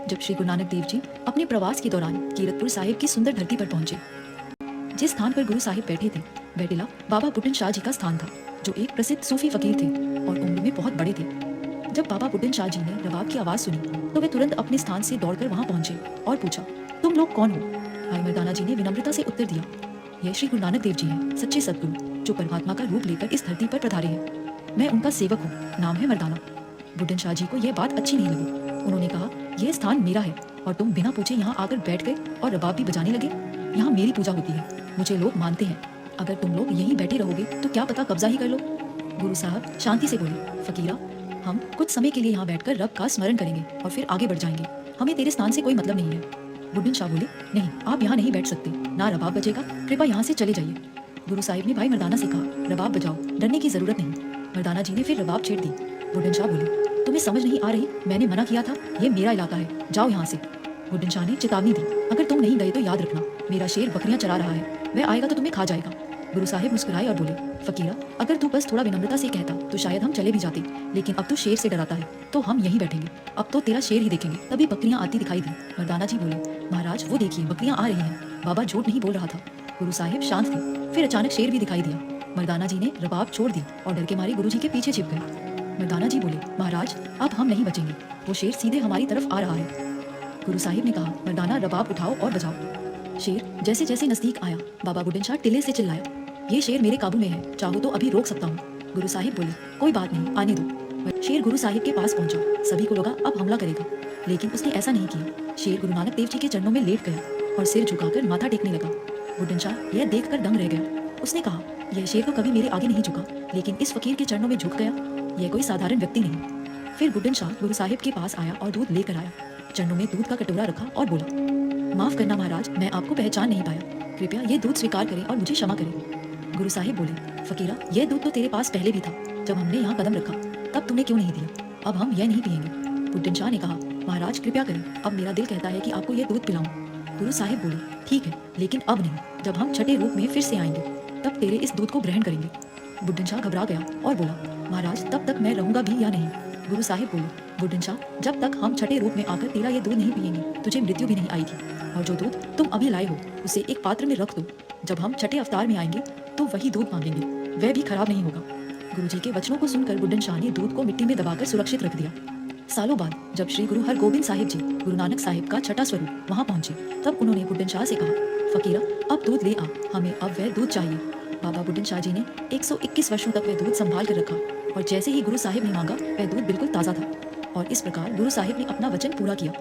जब श्री गुरु नानक देव जी अपने प्रवास के दौरान कीरतपुर साहिब की सुंदर धरती पर पहुंचे। जिस स्थान पर गुरु साहिब बैठे थे वह टीला बाबा बुड्ढन शाह जी का स्थान था, जो एक प्रसिद्ध सूफी फकीर थे और उम्र में बहुत बड़े थे। जब बाबा बुड्ढन शाह जी ने रबाब की आवाज़ सुनी तो वे तुरंत अपने स्थान से दौड़कर वहां पहुंचे और पूछा, तुम लोग कौन हो? भाई मर्दाना जी ने विनम्रता से उत्तर दिया, यह श्री गुरु नानक देव जी हैं, सच्चे सद्गुरु जो परमात्मा का रूप लेकर इस धरती पर पधारे हैं। मैं उनका सेवक हूँ, नाम है मर्दाना। बुड्ढन शाह जी को यह बात अच्छी नहीं लगी। उन्होंने कहा, यह स्थान मेरा है और तुम बिना पूछे यहाँ आकर बैठ गए और रबाब भी बजाने लगे। यहाँ मेरी पूजा होती है, मुझे लोग मानते हैं। अगर तुम लोग यहीं बैठे रहोगे तो क्या पता कब्जा ही कर लो। गुरु साहब शांति से बोले, फकीरा, हम कुछ समय के लिए यहाँ बैठकर रब का स्मरण करेंगे और फिर आगे बढ़ जाएंगे। हमें तेरे स्थान से कोई मतलब नहीं है। बुड्ढन शाह बोले, नहीं, आप यहाँ नहीं बैठ सकते, ना रबाब बजेगा, कृपया यहाँ से चले जाइए। गुरु साहिब ने भाई मर्दाना से कहा, रबाब बजाओ, डरने की जरूरत नहीं। मर्दाना जी ने फिर रबाब छेड़ दी। बुड्ढन शाह बोले, तुम्हें समझ नहीं आ रही? मैंने मना किया था, ये मेरा इलाका है, जाओ यहाँ से। बुड्ढन शाह ने चेतावनी दी, अगर तुम नहीं गए तो याद रखना, मेरा शेर बकरियां चरा रहा है, वह आएगा तो तुम्हें खा जाएगा। गुरु साहिब मुस्कुराए और बोले, फकीरा, अगर तू बस थोड़ा विनम्रता से कहता तो शायद हम चले भी जाते, लेकिन अब तू शेर से डराता है तो हम यहीं बैठेंगे। अब तो तेरा शेर ही देखेंगे। तभी बकरियां आती दिखाई दी। मर्दाना जी बोले, महाराज वो देखिए, बकरियां आ रही हैं। बाबा झूठ नहीं बोल रहा था। गुरु साहिब शांत थे। फिर अचानक शेर भी दिखाई दिया। मर्दाना जी ने रबाब छोड़ दी और डर के मारे गुरु जी के पीछे छिप गए। मर्दाना जी बोले, महाराज अब हम नहीं बचेंगे, वो शेर सीधे हमारी तरफ आ रहा है। गुरु साहिब ने कहा, मर्दाना रबाब उठाओ और बजाओ। शेर जैसे जैसे नजदीक आया, बाबा बुड्ढन शाह टिल्ले से चिल्लाया, ये शेर मेरे काबू में है, चाहो तो अभी रोक सकता हूँ। गुरु साहिब बोले, कोई बात नहीं, आने दो। शेर गुरु साहिब के पास पहुंचा। सभी को लगा अब हमला करेगा, लेकिन उसने ऐसा नहीं किया। शेर गुरु नानक देव जी के चरणों में लेट गया और सिर झुकाकर माथा टेकने लगा। बुड्ढन शाह यह देखकर दंग रह गया। उसने कहा, यह शेर तो कभी मेरे आगे नहीं झुका, लेकिन इस फकीर के चरणों में झुक गया। यह कोई साधारण व्यक्ति नहीं। फिर बुड्ढन शाह गुरु साहिब के पास आया और दूध लेकर आया। चरणों में दूध का कटोरा रखा और बोला, माफ करना महाराज, मैं आपको पहचान नहीं पाया, कृपया ये दूध स्वीकार करें और मुझे क्षमा करें। गुरु साहिब बोले, फकीरा, यह दूध तो तेरे पास पहले भी था, जब हमने यहाँ कदम रखा तब तुमने क्यों नहीं दिया? अब हम यह नहीं पिएंगे। बुड्ढन शाह ने कहा, महाराज कृपया करें, अब मेरा दिल कहता है कि आपको यह दूध पिलाऊं। गुरु साहिब बोले, ठीक है, लेकिन अब नहीं, जब हम छठे रूप में फिर से आएंगे तब तेरे इस दूध को ग्रहण करेंगे। बुड्ढन शाह घबरा गया और बोला, महाराज तब तक मैं रहूंगा भी या नहीं? गुरु साहिब बोले, बुड्ढन शाह, जब तक हम छठे रूप में आकर तेरा ये दूध नहीं पिएंगे तुझे मृत्यु भी नहीं आएगी, और जो दूध तुम अभी लाए हो उसे एक पात्र में रख दो। जब हम छठे अवतार में आएंगे तो वही दूध मांगेंगे, वह भी खराब नहीं होगा। गुरुजी के वचनों को सुनकर बुड्ढन शाह ने दूध को मिट्टी में दबाकर सुरक्षित रख दिया। सालों बाद जब श्री गुरु हरगोबिंद साहिब जी, गुरु नानक साहिब का छठा स्वरूप, वहां पहुंचे, तब उन्होंने बुड्ढन शाह से कहा, फकीरा, अब दूध ले आ, हमें अब वह दूध चाहिए। बाबा बुड्ढन शाह जी ने 121 वर्षों तक वह दूध संभाल कर रखा और जैसे ही गुरु साहिब ने मांगा वह दूध बिल्कुल ताज़ा था। और इस प्रकार गुरु साहिब ने अपना वचन पूरा किया।